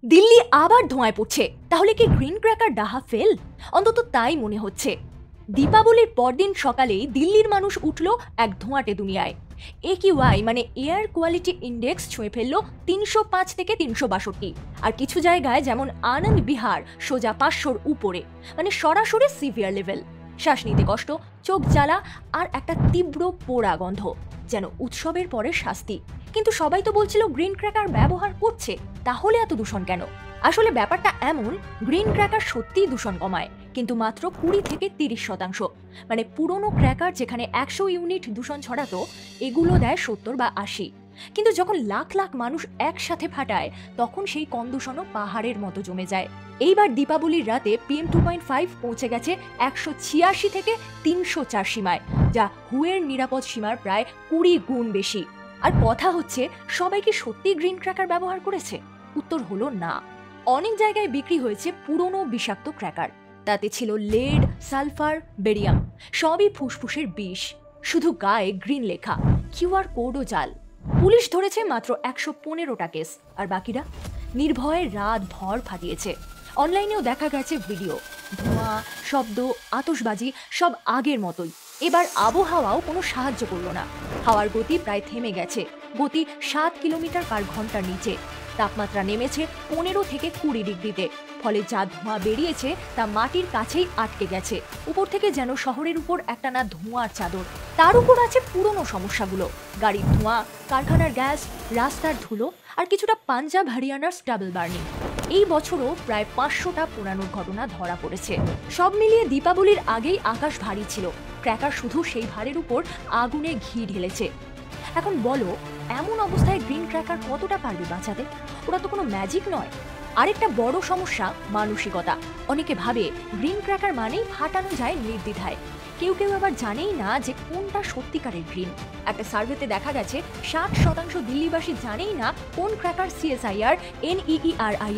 দিল্লি আবার ধোঁয়ায় পড়ছে। তাহলে কি গ্রিন ক্র্যাকার ডাহা ফেল? অন্তত তাই মনে হচ্ছে। দীপাবলির পরদিন সকালেই দিল্লির মানুষ উঠল এক ধোঁয়াটে দুনিয়ায়। AQI মানে এয়ার কোয়ালিটি ইন্ডেক্স ছুঁয়ে ফেলল ৩০৫ থেকে ৩৬২। আর কিছু জায়গায় যেমন আনন্দ বিহার সোজা ৫০০-র উপরে, মানে সরাসরি সিভিয়ার লেভেল। শ্বাস নিতে কষ্ট, চোখ জ্বালা আর একটা তীব্র পোড়া গন্ধ, যেন উৎসবের পরে শাস্তি। কিন্তু সবাই তো বলছিল গ্রিন ক্র্যাকার ব্যবহার করছে, তাহলে এত দূষণ কেন? আসলে ব্যাপারটা এমন, গ্রিন ক্র্যাকার সত্যিই দূষণ কমায়, কিন্তু মাত্র ২০ থেকে ৩০%। মানে পুরনো ক্র্যাকার যেখানে ১০০ ইউনিট দূষণ ছড়াতো, এগুলো দেয় ৭০ বা ৮০। কিন্তু যখন লাখ লাখ মানুষ একসাথে ফাটায়, তখন সেই কম দূষণও পাহাড়ের মতো জমে যায়। এইবার দীপাবলির রাতে PM2.5 পৌঁছে গেছে ১৮৬ থেকে ৩০৪ সীমায়, যা হুয়ের নিরাপদ সীমার প্রায় ২০ গুণ বেশি। আর কথা হচ্ছে, সবাই কি সত্যি গ্রিন ক্র্যাকার ব্যবহার করেছে? উত্তর হলো না। অনেক জায়গায় বিক্রি হয়েছে পুরনো বিষাক্ত ক্র্যাকার। তাতে ছিল লেড, সালফার, বেরিয়াম, সবই ফুসফুসের বিষ। শুধু গায়ে গ্রিন লেখা, QR কোডও জাল। পুলিশ ধরেছে মাত্র ১১৫টা কেস, আর বাকিরা নির্ভয়ে রাত ভর ফাটিয়েছে। অনলাইনেও দেখা গেছে ভিডিও। ধোঁয়া, শব্দ, আতশবাজি সব আগের মতোই। এবার আবহাওয়াও কোনো সাহায্য করল না। হাওয়ার গতি প্রায় থেমে গেছে, গতি ৭ কিলোমিটার/ঘন্টার নিচে। তাপমাত্রা নেমেছে ১৫ থেকে ২০ ডিগ্রিতে। ফলে যা ধোঁয়া বেরিয়েছে তা মাটির কাছেই আটকে গেছে। উপর থেকে যেন শহরের উপর একটানা ধোঁয়ার চাদর। তার উপর আছে পুরনো সমস্যাগুলো: গাড়ির ধোঁয়া, কারখানার গ্যাস, রাস্তার ধুলো, আর কিছুটা পাঞ্জাব হরিয়ানার স্টাবল বার্নিং। এই বছরও প্রায় ৫০০টা পোড়ানোর ঘটনা ধরা পড়েছে। সব মিলিয়ে দীপাবলির আগেই আকাশ ভারী ছিল। ক্র্যাকার শুধু সেই ভারের উপর আগুনে ঘি ঢেলেছে। এখন বলো, এমন অবস্থায় গ্রিন ক্র্যাকার কতটা পারবে বাঁচাতে? ওরা তো কোনো ম্যাজিক নয়। আরেকটা বড় সমস্যা, মানসিকতা। অনেকে ভাবে গ্রিন ক্র্যাকার মানেই ফাটানো যায় নির্দ্বিধায়। কেউ কেউ আবার জানেই না যে কোনটা সত্যিকারের গ্রিন। একটা সার্ভেতে দেখা গেছে ৬০% দিল্লিবাসী জানেই না কোন ক্র্যাকার CSIR NEERI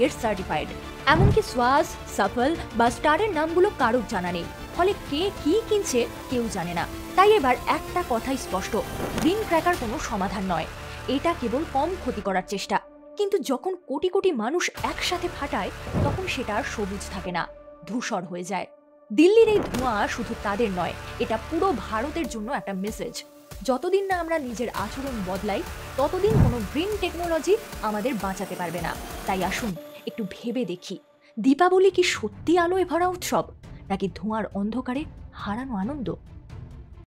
এর সার্টিফাইড। এমনকি সোয়াজ, সফল বা স্টারের নামগুলো কারোর জানা নেই। ফলে কে কি কিনছে কেউ জানে না। তাই এবার একটা কথাই স্পষ্ট, গ্রিন ক্র্যাকার কোনো সমাধান নয়। এটা কেবল কম ক্ষতি করার চেষ্টা। কিন্তু যখন কোটি কোটি মানুষ একসাথে ফাটায়, তখন সেটা আর সবুজ থাকে না, ধূসর হয়ে যায়। দিল্লির এই ধোঁয়া শুধু তাদের নয়, এটা পুরো ভারতের জন্য একটা মেসেজ। যতদিন না আমরা নিজের আচরণ বদলাই, ততদিন কোনো গ্রিন টেকনোলজি আমাদের বাঁচাতে পারবে না। তাই আসুন একটু ভেবে দেখি, দীপাবলি কি সত্যি আলোয় ভরা উৎসব, নাকি ধোঁয়ার অন্ধকারে হারানো আনন্দ?